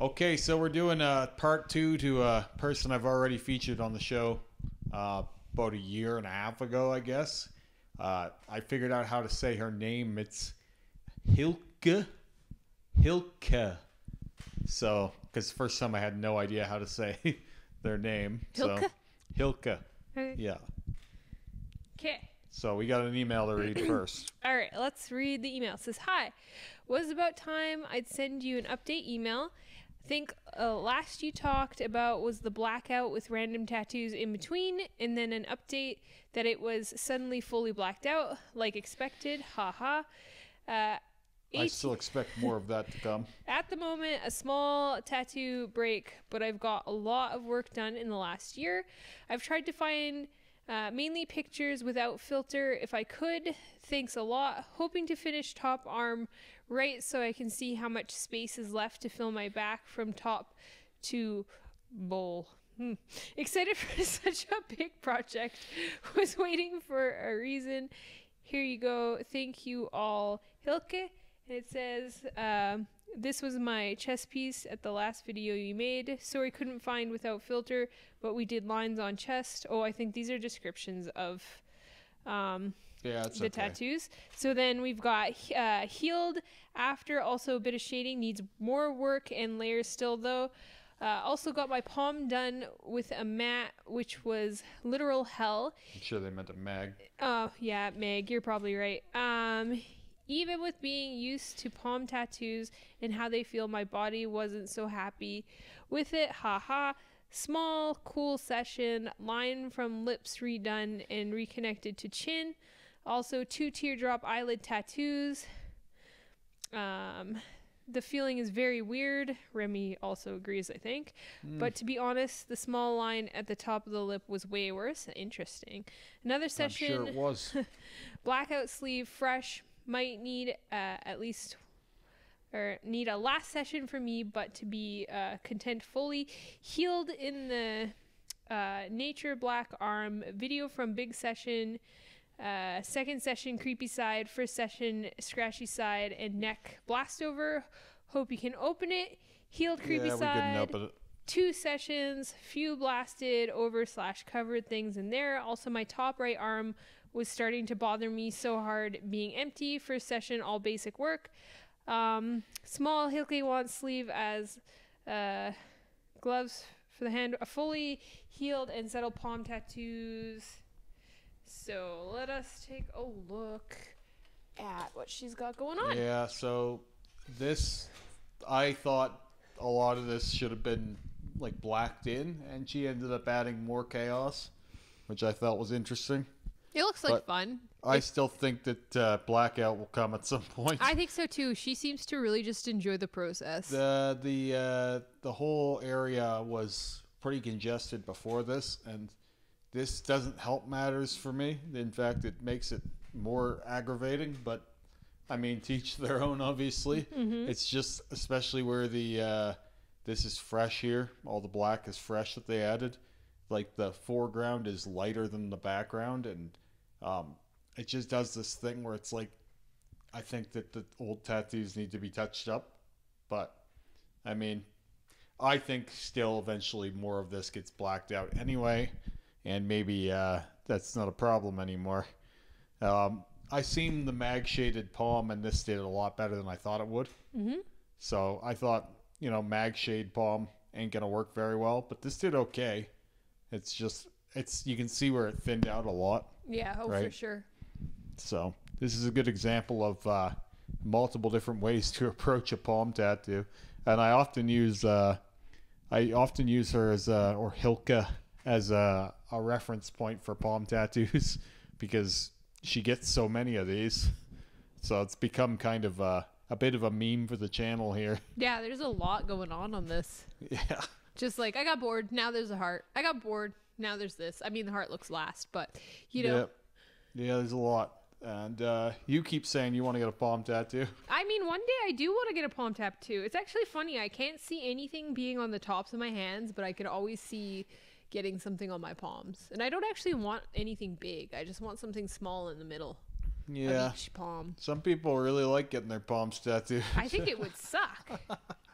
Okay, so we're doing part two to a person I've already featured on the show about a year and a half ago, I guess. I figured out how to say her name. It's Hylke. Hylke. So, because first time I had no idea how to say their name. Hylke? So, Hylke. Okay. Yeah. Okay. So we got an email to read first. All right, let's read the email. It says, "Hi, was about time I'd send you an update email. I think last you talked about was the blackout with random tattoos in between, and then an update that it was suddenly fully blacked out, like expected. Haha. I still expect more of that to come. At the moment, a small tattoo break, but I've got a lot of work done in the last year. I've tried to find mainly pictures without filter if I could. Thanks a lot. Hoping to finish top arm right so I can see how much space is left to fill my back from top to bowl. Excited for such a big project. Was waiting for a reason. Here you go. Thank you all. Hylke." And it says, "This was my chest piece at the last video you made. Sorry couldn't find without filter, but we did lines on chest." Oh, I think these are descriptions of the tattoos. So then we've got healed after, also a bit of shading, needs more work and layers still though. Also got my palm done with a mat, which was literal hell. I'm sure they meant a mag. Oh, yeah, Meg, you're probably right. Even with being used to palm tattoos and how they feel, my body wasn't so happy with it. Haha. Small, cool session. Line from lips redone and reconnected to chin. Also 2 teardrop eyelid tattoos. The feeling is very weird. Remy also agrees, I think. But to be honest, the small line at the top of the lip was way worse. Interesting. Another session. I'm sure it was. Blackout sleeve, fresh. Might need need a last session for me, but to be content fully. Healed in the nature black arm. Video from big session. Second session creepy side. First session scratchy side and neck blast over. Hope you can open it. Healed creepy Yeah, we side. couldn't open it. 2 sessions, few blasted over / covered things in there. Also my top right arm was starting to bother me so hard being empty. First session, all basic work. Small Hylke wants sleeve as gloves for the hand. A fully healed and settled palm tattoos. So let us take a look at what she's got going on. Yeah, so this, I thought a lot of this should have been like blacked in, and she ended up adding more chaos, which I thought was interesting. It looks like fun. I still think that blackout will come at some point. I think so too. She seems to really just enjoy the process. The whole area was pretty congested before this, and this doesn't help matters for me. In fact, it makes it more aggravating, but I mean, teach their own, obviously. It's just, especially where the this is fresh here. All the black is fresh that they added. Like the foreground is lighter than the background, and it just does this thing where it's like, I think that the old tattoos need to be touched up. But I mean, I think still eventually more of this gets blacked out anyway, and maybe that's not a problem anymore. I seen the mag shaded palm, and this did a lot better than I thought it would. So I thought, you know, mag shade palm ain't gonna work very well, but this did okay. It's just, you can see where it thinned out a lot. Yeah, right? For sure. So this is a good example of multiple different ways to approach a palm tattoo, and I often use her as or Hylke as a reference point for palm tattoos because she gets so many of these. So it's become kind of a bit of a meme for the channel here. Yeah, there's a lot going on this. Yeah. Just like, I got bored, now there's a heart. I got bored, now there's this. I mean, the heart looks last, but, you know. Yeah, there's a lot. And you keep saying you want to get a palm tattoo. I mean, one day I do want to get a palm tattoo. It's actually funny. I can't see anything being on the tops of my hands, but I could always see getting something on my palms. And I don't actually want anything big. I just want something small in the middle. Yeah. Of each palm. Some people really like getting their palms tattooed. I think it would suck.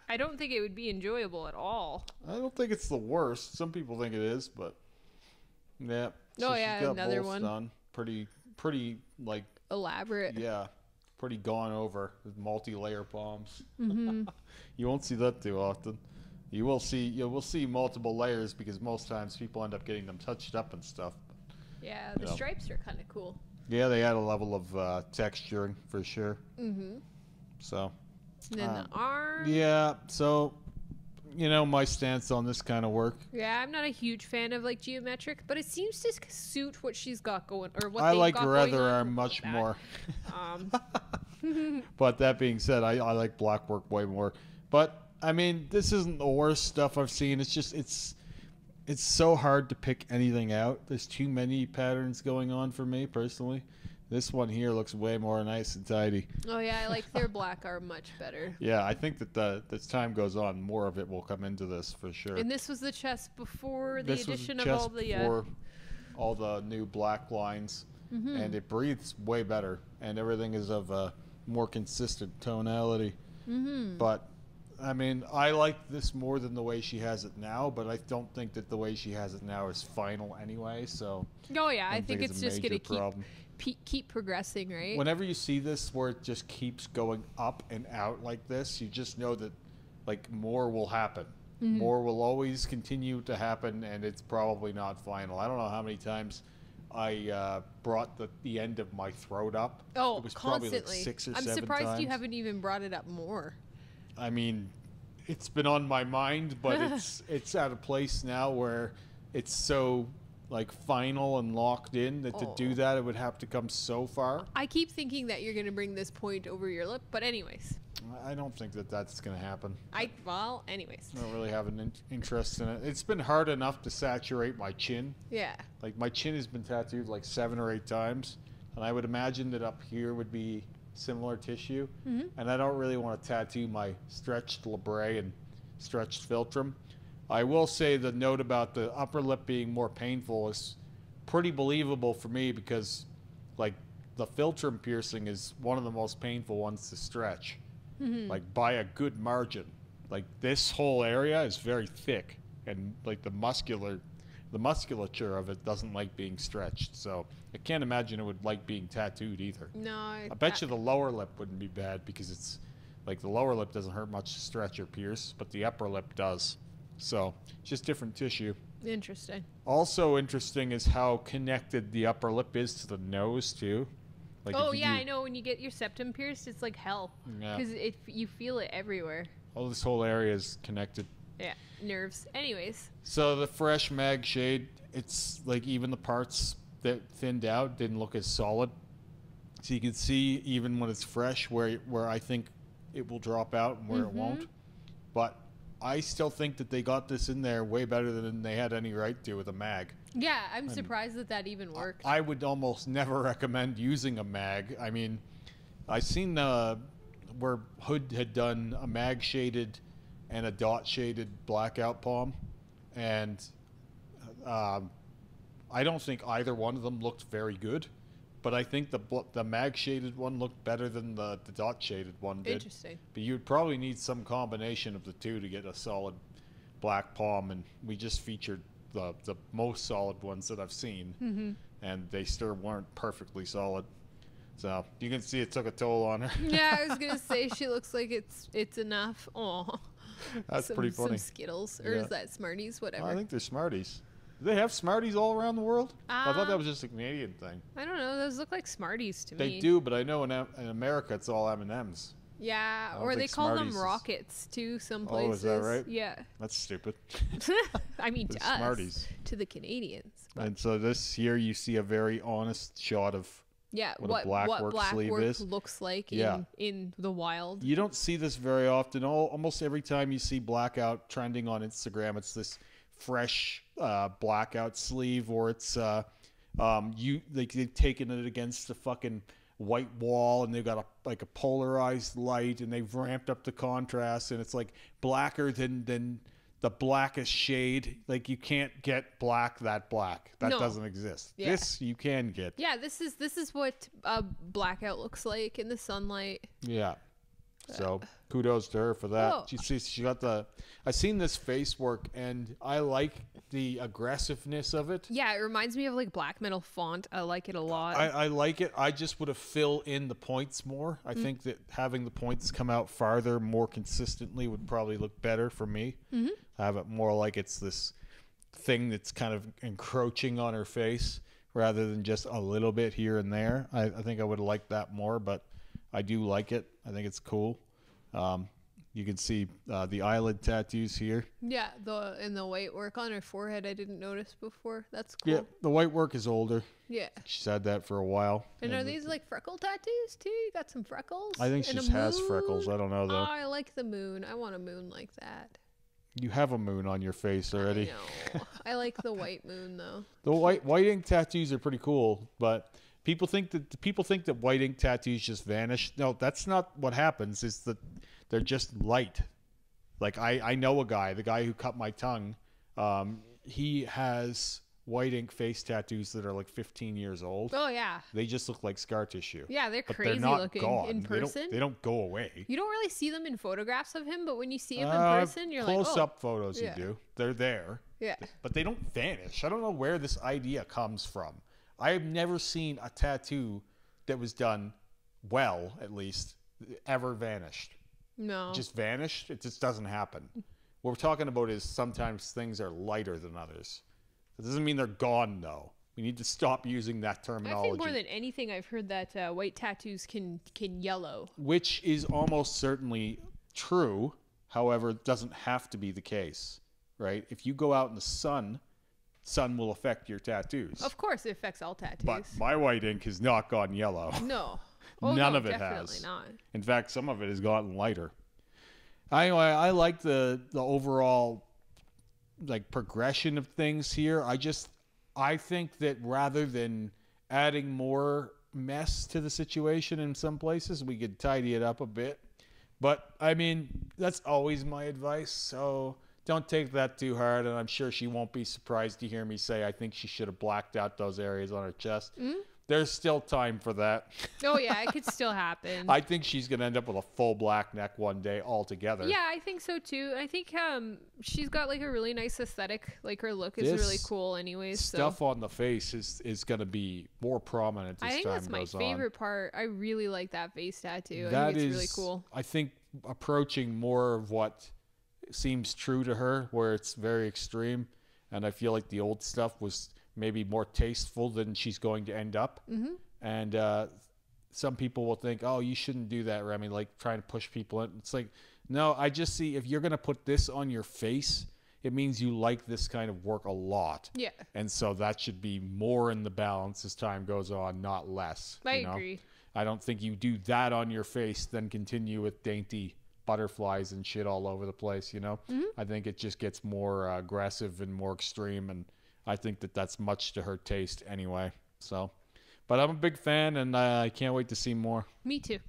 I don't think it would be enjoyable at all. I don't think it's the worst. Some people think it is, but yeah. Oh, she's yeah, got another both one. done. Pretty like Elaborate. yeah, pretty gone over with multi-layer palms. Mm-hmm. You won't see that too often. You will see multiple layers because most times people end up getting them touched up and stuff. Yeah, the stripes are kind of cool. Yeah, they add a level of texturing for sure. Mm-hmm. So. And then the arm. Yeah, so my stance on this kind of work. Yeah, I'm not a huge fan of like geometric, but it seems to suit what she's got going, or what I they've like got her going other on. arm much Bad. more. Um, But that being said, I like black work way more. But I mean, this isn't the worst stuff I've seen. It's just it's so hard to pick anything out. There's too many patterns going on for me personally. This one here looks way more nice and tidy. oh yeah, I like their black arm much better. Yeah, I think that as time goes on, more of it will come into this for sure. And this was the chest before the This was addition of just all the. before all the new black lines, and it breathes way better, and everything is of a more consistent tonality. But I mean, I like this more than the way she has it now, but I don't think that the way she has it now is final anyway. So Oh yeah, I don't think it's a just gonna major problem. keep progressing, right? Whenever you see this where it just keeps going up and out like this, you just know that like more will happen. More will always continue to happen, and it's probably not final. I don't know how many times I brought the end of my throat up. Oh, it was probably constantly. like 6 or I'm 7 surprised times. you haven't even brought it up more. I mean, it's been on my mind, but it's at a place now where it's so like final and locked in that to do that it would have to come so far. I keep thinking that you're gonna bring this point over your lip, but anyways. I don't think that that's going to happen. Anyways. I don't really have an interest in it. It's been hard enough to saturate my chin. Yeah. Like my chin has been tattooed like 7 or 8 times, and I would imagine that up here would be similar tissue. And I don't really want to tattoo my stretched labret and stretched philtrum. I will say the note about the upper lip being more painful is pretty believable for me because like the philtrum piercing is one of the most painful ones to stretch. Like by a good margin. Like this whole area is very thick, and like the musculature of it doesn't like being stretched. So I can't imagine it would like being tattooed either. No. I bet you the lower lip wouldn't be bad because it's like the lower lip doesn't hurt much to stretch or pierce, but the upper lip does. So it's just different tissue. Interesting. Also interesting is how connected the upper lip is to the nose too. Like Oh yeah, I know. When you get your septum pierced, it's like hell because you feel it everywhere. All this whole area is connected. Yeah, nerves. Anyways. So the fresh mag shade, it's like even the parts that thinned out didn't look as solid. So you can see even when it's fresh where I think it will drop out and where it won't. But I still think that they got this in there way better than they had any right to with a mag. Yeah, I'm surprised that even worked. I would almost never recommend using a mag. I mean, I seen where Hood had done a mag shaded and a dot shaded blackout palm, and I don't think either one of them looked very good. But I think the mag shaded one looked better than the dot shaded one did. Interesting. But you'd probably need some combination of the two to get a solid black palm, and we just featured the most solid ones that I've seen, and they still weren't perfectly solid. So you can see it took a toll on her. Yeah, I was gonna say she looks like it's enough. Oh, That's pretty funny. Some Skittles, or Yeah. is that Smarties? Whatever. I think they're Smarties. Do they have Smarties all around the world? I thought that Um, was just a Canadian thing. I don't know. Those look like Smarties to They me. do, but I know in America it's all M&Ms. Yeah, don't or they think call them Smarties is- rockets too. Some Oh, places. is that right? Yeah. That's stupid. I mean, They're to us, Smarties. to the Canadians. But And so this here you see a very honest shot of. yeah, what a what black work sleeve work is. looks like Yeah. in the wild. You don't see this very often. Almost every time you see blackout trending on Instagram, it's this fresh blackout sleeve, or it's they've taken it against the fucking white wall, and they've got a polarized light, and they've ramped up the contrast, and it's like blacker than the blackest shade. Like you can't get black that black. That No. doesn't exist. Yeah. This you can get. Yeah, this is what a blackout looks like in the sunlight. Yeah. So kudos to her for that. Oh. She got the. I seen this face work, and I like the aggressiveness of it. Yeah, it reminds me of like black metal font. I like it a lot. I like it. I just would have filled in the points more. I think that having the points come out farther, more consistently, would probably look better for me. Have it more like it's this thing that's kind of encroaching on her face rather than just a little bit here and there. I think I would have liked that more, but I do like it. I think it's cool. You can see the eyelid tattoos here. Yeah, the white work on her forehead I didn't notice before. That's cool. Yeah, the white work is older. Yeah. She's had that for a while. And are these like freckle tattoos too? You got some freckles? I think she just has freckles. I don't know though. Oh, I like the moon. I want a moon like that. You have a moon on your face already. I know. I like the white moon though. The white ink tattoos are pretty cool, but people think that white ink tattoos just vanish. No, that's not what happens. Is that they're just light. Like I know a guy, the guy who cut my tongue. He has white ink face tattoos that are like 15 years old. Oh yeah. They just look like scar tissue. Yeah, they're but crazy they're not looking gone. in person. They don't go away. You don't really see them in photographs of him, but when you see him in person, you're like, oh. Close-up photos yeah. you do. They're there. Yeah. But they don't vanish. I don't know where this idea comes from. I have never seen a tattoo that was done well, at least, ever vanished. No. Just vanished. It just doesn't happen. What we're talking about is sometimes things are lighter than others. That doesn't mean they're gone, though. We need to stop using that terminology. I think more than anything, I've heard that white tattoos can yellow. Which is almost certainly true. However, it doesn't have to be the case, right? If you go out in the sun will affect your tattoos. Of course, it affects all tattoos. But my white ink has not gone yellow. No. None of it definitely has. Not. In fact, some of it has gotten lighter. I like the overall like progression of things here. I think that rather than adding more mess to the situation in some places, we could tidy it up a bit. But I mean, that's always my advice. So don't take that too hard. And I'm sure she won't be surprised to hear me say I think she should have blacked out those areas on her chest. There's still time for that. Oh, yeah, it could still happen. I think she's going to end up with a full black neck one day altogether. Yeah, I think so, too. I think she's got, like, a really nice aesthetic. Like, her look is really cool anyways. Stuff on the face is going to be more prominent as time goes on. I think that's my favorite part. I really like that face tattoo. I think it's really cool. I think approaching more of what seems true to her, where it's very extreme. And I feel like the old stuff was maybe more tasteful than she's going to end up. And some people will think, oh, you shouldn't do that, Remy, like trying to push people in. It's like, no, I just see if you're going to put this on your face, it means you like this kind of work a lot. Yeah. And so that should be more in the balance as time goes on, not less. I agree. I don't think you do that on your face, then continue with dainty butterflies and shit all over the place, I think it just gets more aggressive and more extreme, and I think that that's much to her taste anyway. So, but I'm a big fan, and I can't wait to see more. Me too.